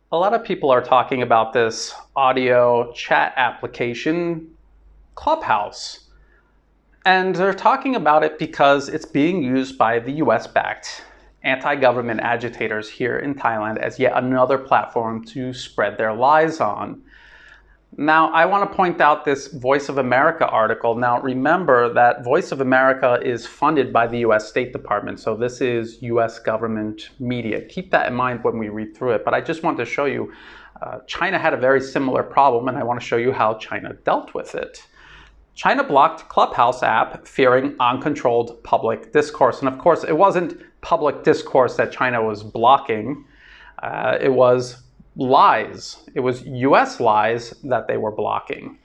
A lot of people are talking about this audio chat application, Clubhouse. And they're talking about it because it's being used by the US-backed anti-government agitators here in Thailand as yet another platform to spread their lies on. Now, I want to point out this Voice of America article. Now, remember that Voice of America is funded by the US State Department, so this is US government media. Keep that in mind when we read through it. But I just want to show you, China had a very similar problem, and I want to show you how China dealt with it. China blocked Clubhouse app fearing uncontrolled public discourse. And of course, it wasn't public discourse that China was blocking. It was lies. It was US lies that they were blocking.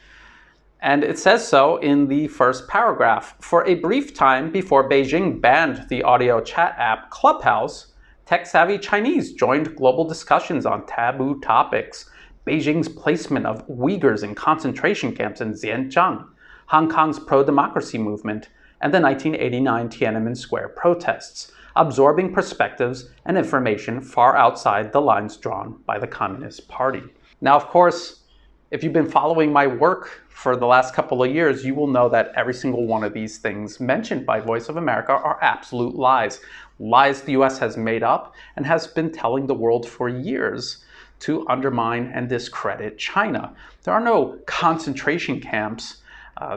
And it says so in the first paragraph. For a brief time before Beijing banned the audio chat app Clubhouse, tech-savvy Chinese joined global discussions on taboo topics. Beijing's placement of Uyghurs in concentration camps in Xinjiang, Hong Kong's pro-democracy movement, and the 1989 Tiananmen Square protests, absorbing perspectives and information far outside the lines drawn by the Communist Party. Now, of course, if you've been following my work for the last couple of years, you will know that every single one of these things mentioned by Voice of America are absolute lies. Lies the US has made up and has been telling the world for years to undermine and discredit China. There are no concentration camps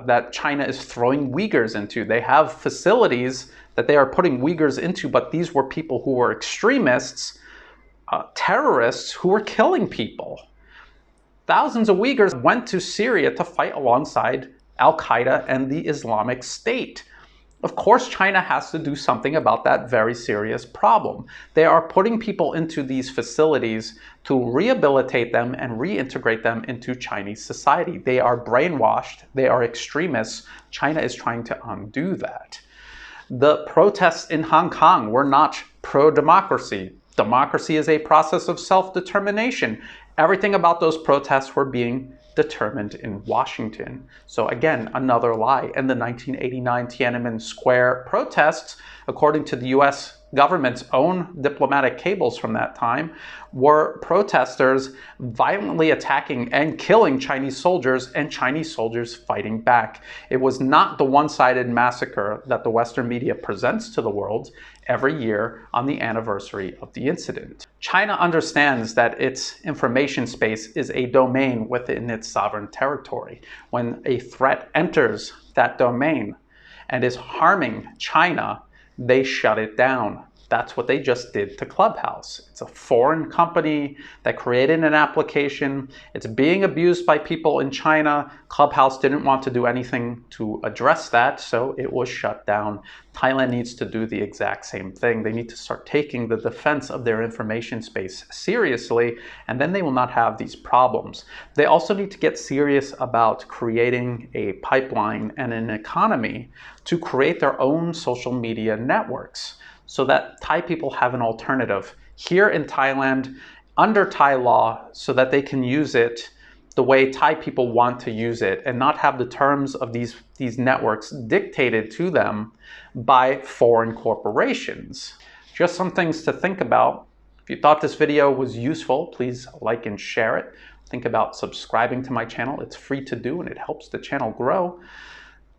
that China is throwing Uyghurs into. They have facilities that they are putting Uyghurs into, but these were people who were extremists, terrorists who were killing people. Thousands of Uyghurs went to Syria to fight alongside Al-Qaeda and the Islamic State. Of course, China has to do something about that very serious problem. They are putting people into these facilities to rehabilitate them and reintegrate them into Chinese society. They are brainwashed. They are extremists. China is trying to undo that. The protests in Hong Kong were not pro-democracy. Democracy is a process of self-determination. Everything about those protests were being determined in Washington. So again, another lie. And the 1989 Tiananmen Square protests, according to the US government's own diplomatic cables from that time, were protesters violently attacking and killing Chinese soldiers and Chinese soldiers fighting back. It was not the one-sided massacre that the Western media presents to the world every year on the anniversary of the incident. China understands that its information space is a domain within its sovereign territory. When a threat enters that domain and is harming China, they shut it down. That's what they just did to Clubhouse. It's a foreign company that created an application. It's being abused by people in China. Clubhouse didn't want to do anything to address that, so it was shut down. Thailand needs to do the exact same thing. They need to start taking the defense of their information space seriously, and then they will not have these problems. They also need to get serious about creating a pipeline and an economy to create their own social media networks, so that Thai people have an alternative here in Thailand under Thai law, so that they can use it the way Thai people want to use it and not have the terms of these networks dictated to them by foreign corporations. Just some things to think about. If you thought this video was useful, please like and share it. Think about subscribing to my channel. It's free to do and it helps the channel grow.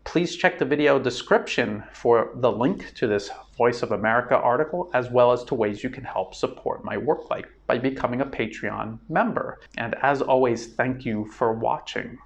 Please check the video description for the link to this Voice of America article, as well as to ways you can help support my work by becoming a Patreon member. And as always, thank you for watching.